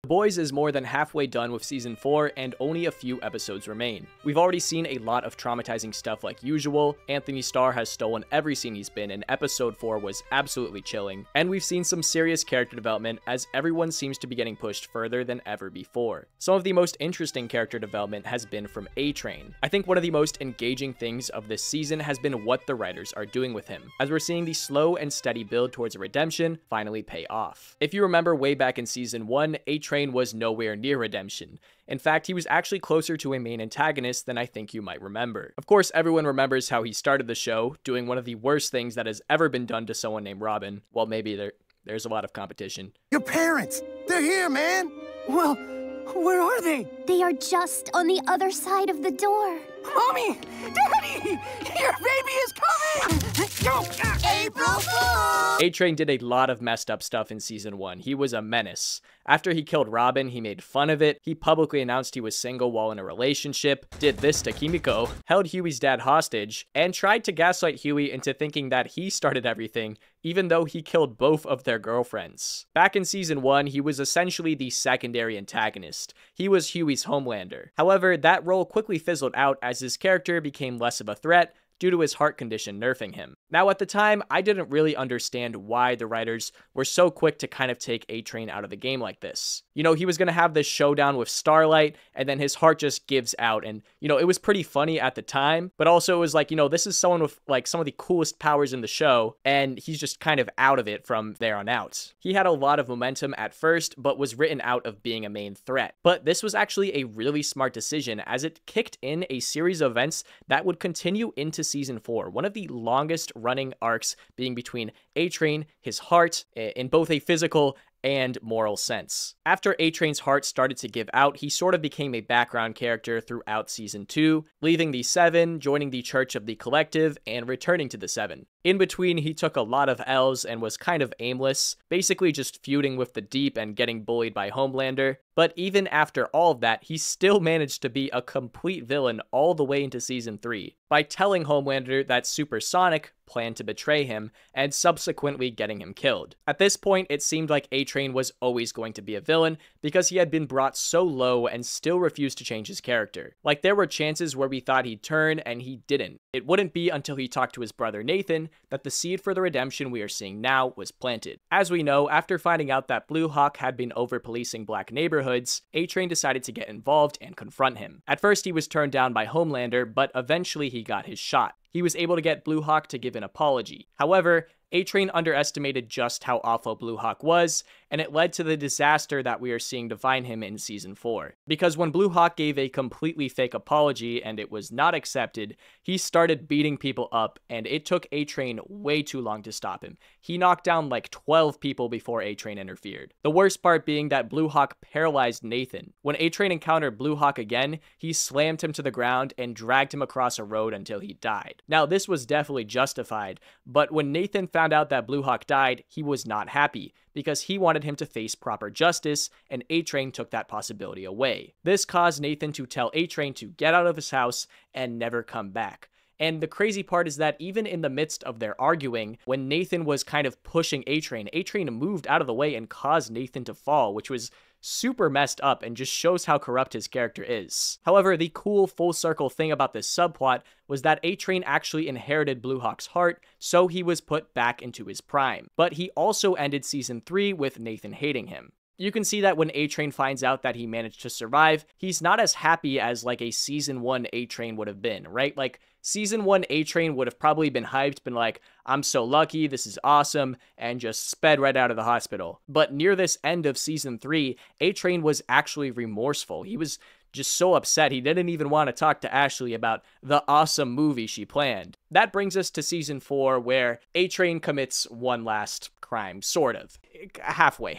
Boys is more than halfway done with season 4 and only a few episodes remain. We've already seen a lot of traumatizing stuff like usual. Anthony Starr has stolen every scene he's been in. Episode 4 was absolutely chilling. And we've seen some serious character development as everyone seems to be getting pushed further than ever before. Some of the most interesting character development has been from A-Train. I think one of the most engaging things of this season has been what the writers are doing with him, as we're seeing the slow and steady build towards a redemption finally pay off. If you remember way back in season 1, A-Train was nowhere near redemption. In fact, he was actually closer to a main antagonist than I think you might remember. Of course, everyone remembers how he started the show, doing one of the worst things that has ever been done to someone named Robin. Well, maybe there's a lot of competition. Your parents! They're here, man! Well, where are they? They are just on the other side of the door. Mommy! Daddy! Your baby is coming! Go! April Fool! A-Train did a lot of messed up stuff in season 1. He was a menace. After he killed Robin, he made fun of it. He publicly announced he was single while in a relationship, did this to Kimiko, held Huey's dad hostage, and tried to gaslight Huey into thinking that he started everything, even though he killed both of their girlfriends. Back in season 1, he was essentially the secondary antagonist. He was Huey's Homelander. However, that role quickly fizzled out as his character became less of a threat due to his heart condition nerfing him. Now, at the time, I didn't really understand why the writers were so quick to kind of take A-Train out of the game like this. You know, he was going to have this showdown with Starlight, and then his heart just gives out, and, you know, it was pretty funny at the time, but also it was like, you know, this is someone with, like, some of the coolest powers in the show, and he's just kind of out of it from there on out. He had a lot of momentum at first, but was written out of being a main threat. But this was actually a really smart decision, as it kicked in a series of events that would continue into season 4, one of the longest running arcs being between A-Train, his heart, in both a physical and moral sense. After A-Train's heart started to give out, he sort of became a background character throughout season 2, leaving the Seven, joining the Church of the Collective, and returning to the Seven. In between, he took a lot of L's and was kind of aimless, basically just feuding with the Deep and getting bullied by Homelander. But even after all of that, he still managed to be a complete villain all the way into season 3, by telling Homelander that Supersonic planned to betray him, and subsequently getting him killed. At this point, it seemed like A-Train was always going to be a villain, because he had been brought so low and still refused to change his character. Like, there were chances where we thought he'd turn, and he didn't. It wouldn't be until he talked to his brother Nathan that the seed for the redemption we are seeing now was planted. As we know, after finding out that Blue Hawk had been over-policing black neighborhoods, A-Train decided to get involved and confront him. At first, he was turned down by Homelander, but eventually he got his shot. He was able to get Blue Hawk to give an apology. However, A-Train underestimated just how awful Blue Hawk was, and it led to the disaster that we are seeing define him in season 4. Because when Blue Hawk gave a completely fake apology and it was not accepted, he started beating people up, and it took A-Train way too long to stop him. He knocked down like 12 people before A-Train interfered. The worst part being that Blue Hawk paralyzed Nathan. When A-Train encountered Blue Hawk again, he slammed him to the ground and dragged him across a road until he died. Now, this was definitely justified, but when Nathan found out that Blue Hawk died, he was not happy, because he wanted him to face proper justice, and A-Train took that possibility away. This caused Nathan to tell A-Train to get out of his house and never come back. And the crazy part is that even in the midst of their arguing, when Nathan was kind of pushing A-Train, A-Train moved out of the way and caused Nathan to fall, which was super messed up and just shows how corrupt his character is. However, the cool full circle thing about this subplot was that A-Train actually inherited Blue Hawk's heart, so he was put back into his prime. But he also ended season 3 with Nathan hating him. You can see that when A-Train finds out that he managed to survive, he's not as happy as like a season 1 A-Train would have been, right? Like, season 1 A-Train would have probably been hyped, been like, I'm so lucky, this is awesome, and just sped right out of the hospital. But near this end of season 3, A-Train was actually remorseful. He was just so upset he didn't even want to talk to Ashley about the awesome movie she planned. That brings us to season 4, where A-Train commits one last crime, sort of. Halfway.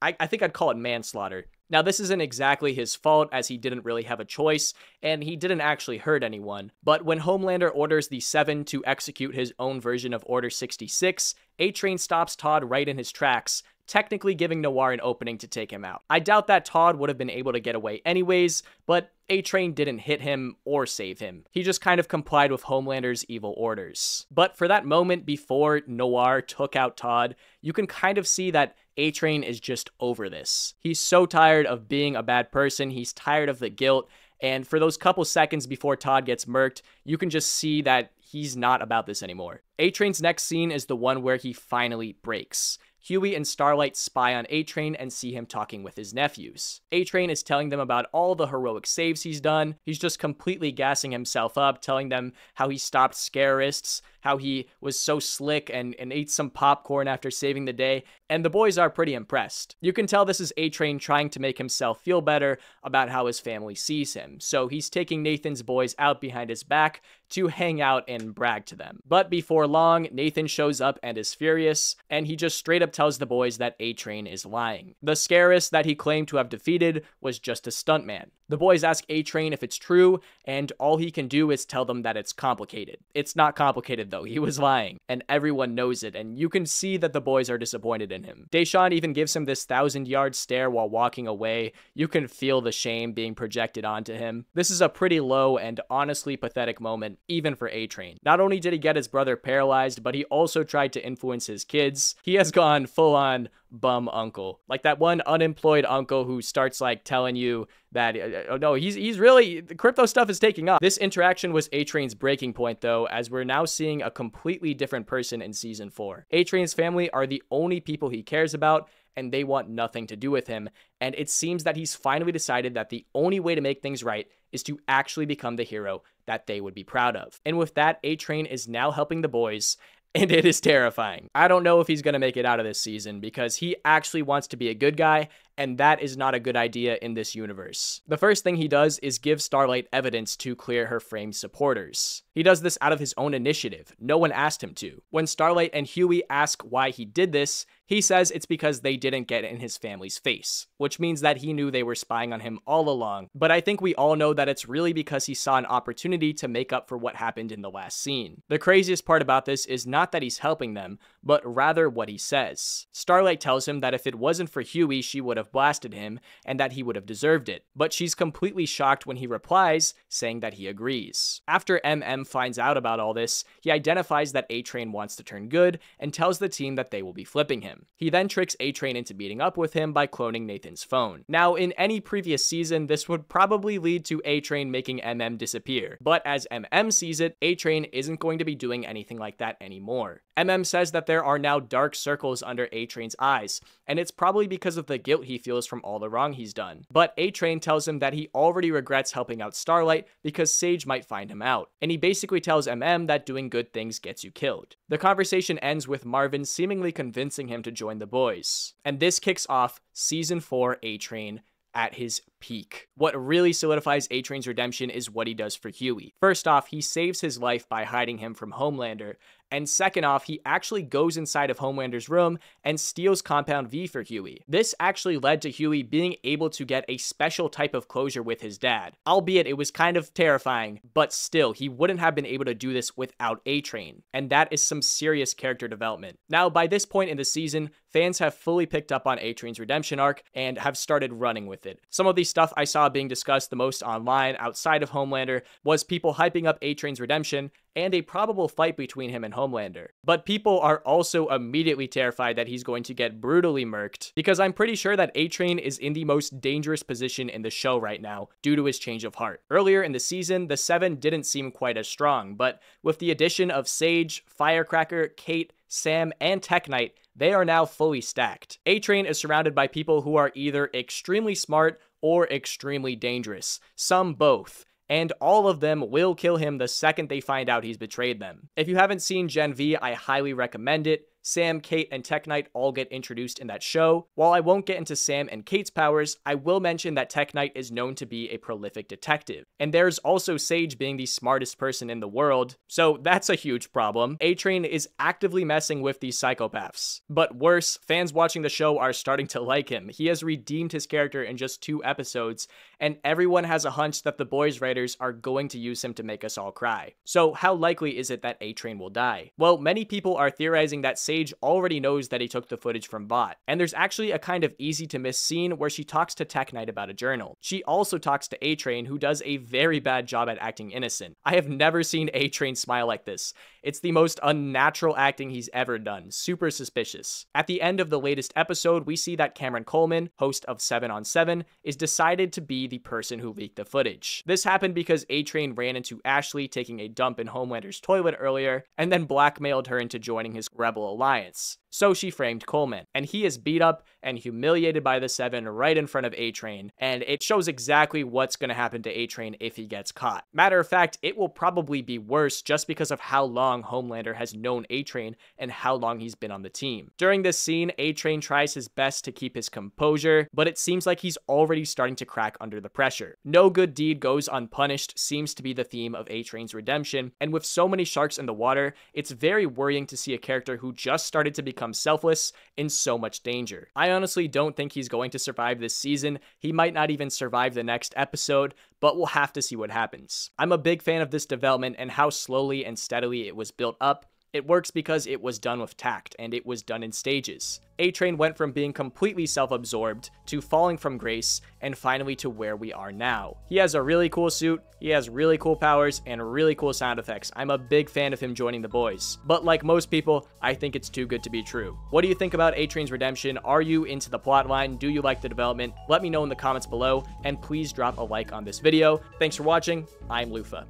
I think I'd call it manslaughter. Now, this isn't exactly his fault, as he didn't really have a choice, and he didn't actually hurt anyone. But when Homelander orders the Seven to execute his own version of Order 66, A-Train stops Todd right in his tracks, technically giving Noir an opening to take him out. I doubt that Todd would have been able to get away anyways, but A-Train didn't hit him or save him. He just kind of complied with Homelander's evil orders. But for that moment before Noir took out Todd, you can kind of see that A-Train is just over this. He's so tired of being a bad person, he's tired of the guilt, and for those couple seconds before Todd gets murked, you can just see that he's not about this anymore. A-Train's next scene is the one where he finally breaks. Huey and Starlight spy on A-Train and see him talking with his nephews. A-Train is telling them about all the heroic saves he's done. He's just completely gassing himself up, telling them how he stopped scarists, how he was so slick and ate some popcorn after saving the day, and the boys are pretty impressed. You can tell this is A-Train trying to make himself feel better about how his family sees him, so he's taking Nathan's boys out behind his back to hang out and brag to them. But before long, Nathan shows up and is furious, and he just straight up tells the boys that A-Train is lying. The scarist that he claimed to have defeated was just a stuntman. The boys ask A-Train if it's true, and all he can do is tell them that it's complicated. It's not complicated though, he was lying, and everyone knows it, and you can see that the boys are disappointed in him. Deshawn even gives him this 1,000-yard stare while walking away. You can feel the shame being projected onto him. This is a pretty low and honestly pathetic moment, even for A-Train. Not only did he get his brother paralyzed, but he also tried to influence his kids. He has gone full-on bum uncle. Like that one unemployed uncle who starts like telling you that, oh no, he's really, the crypto stuff is taking off. This interaction was A-Train's breaking point though, as we're now seeing a completely different person in season 4. A-Train's family are the only people he cares about, and they want nothing to do with him. And it seems that he's finally decided that the only way to make things right is to actually become the hero that they would be proud of. And with that, A-Train is now helping the boys, and it is terrifying. I don't know if he's going to make it out of this season because he actually wants to be a good guy, and that is not a good idea in this universe. The first thing he does is give Starlight evidence to clear her framed supporters. He does this out of his own initiative. No one asked him to. When Starlight and Huey ask why he did this, he says it's because they didn't get in his family's face, which means that he knew they were spying on him all along. But I think we all know that it's really because he saw an opportunity to make up for what happened in the last scene. The craziest part about this is not that he's helping them, but rather what he says. Starlight tells him that if it wasn't for Huey, she would have blasted him and that he would have deserved it. But she's completely shocked when he replies, saying that he agrees. After MM finds out about all this, he identifies that A-Train wants to turn good and tells the team that they will be flipping him. He then tricks A-Train into meeting up with him by cloning Nathan's phone. Now, in any previous season, this would probably lead to A-Train making MM disappear, but as MM sees it, A-Train isn't going to be doing anything like that anymore. MM says that there are now dark circles under A-Train's eyes, and it's probably because of the guilt he feels from all the wrong he's done. But A-Train tells him that he already regrets helping out Starlight because Sage might find him out, and he basically tells MM that doing good things gets you killed. The conversation ends with Marvin seemingly convincing him to join the boys, and this kicks off Season 4 A-Train at his peak. What really solidifies A-Train's redemption is what he does for Huey. First off, he saves his life by hiding him from Homelander, and second off, he actually goes inside of Homelander's room and steals Compound V for Huey. This actually led to Huey being able to get a special type of closure with his dad. Albeit it was kind of terrifying, but still, he wouldn't have been able to do this without A-Train, and that is some serious character development. Now, by this point in the season, fans have fully picked up on A-Train's redemption arc and have started running with it. Some of the stuff I saw being discussed the most online outside of Homelander was people hyping up A-Train's redemption and a probable fight between him and Homelander. But people are also immediately terrified that he's going to get brutally murked, because I'm pretty sure that A-Train is in the most dangerous position in the show right now due to his change of heart. Earlier in the season, the Seven didn't seem quite as strong, but with the addition of Sage, Firecracker, Kate, Sam, and Tech Knight, they are now fully stacked. A-Train is surrounded by people who are either extremely smart or extremely dangerous, some both, and all of them will kill him the second they find out he's betrayed them. If you haven't seen Gen V, I highly recommend it. Sam, Kate, and Tech Knight all get introduced in that show. While I won't get into Sam and Kate's powers, I will mention that Tech Knight is known to be a prolific detective. And there's also Sage being the smartest person in the world, so that's a huge problem. A-Train is actively messing with these psychopaths. But worse, fans watching the show are starting to like him. He has redeemed his character in just 2 episodes, and everyone has a hunch that the boys' writers are going to use him to make us all cry. So how likely is it that A-Train will die? Well, many people are theorizing that Sage already knows that he took the footage from Bot. And there's actually a kind of easy to miss scene where she talks to Tech Knight about a journal. She also talks to A-Train, who does a very bad job at acting innocent. I have never seen A-Train smile like this. It's the most unnatural acting he's ever done. Super suspicious. At the end of the latest episode, we see that Cameron Coleman, host of 7 on 7, is decided to be the person who leaked the footage. This happened because A-Train ran into Ashley taking a dump in Homelander's toilet earlier, and then blackmailed her into joining his Rebel Alliance. So she framed Coleman, and he is beat up and humiliated by the 7 right in front of A-Train, and it shows exactly what's going to happen to A-Train if he gets caught. Matter of fact, it will probably be worse just because of how long Homelander has known A-Train and how long he's been on the team. During this scene, A-Train tries his best to keep his composure, but it seems like he's already starting to crack under the pressure. No good deed goes unpunished seems to be the theme of A-Train's redemption, and with so many sharks in the water, it's very worrying to see a character who just started to become selfless in so much danger. I honestly don't think he's going to survive this season. He might not even survive the next episode, but we'll have to see what happens. I'm a big fan of this development and how slowly and steadily it was built up. It works because it was done with tact, and it was done in stages. A-Train went from being completely self-absorbed to falling from grace, and finally to where we are now. He has a really cool suit, he has really cool powers, and really cool sound effects. I'm a big fan of him joining the boys. But like most people, I think it's too good to be true. What do you think about A-Train's redemption? Are you into the plotline? Do you like the development? Let me know in the comments below, and please drop a like on this video. Thanks for watching. I'm Lufa.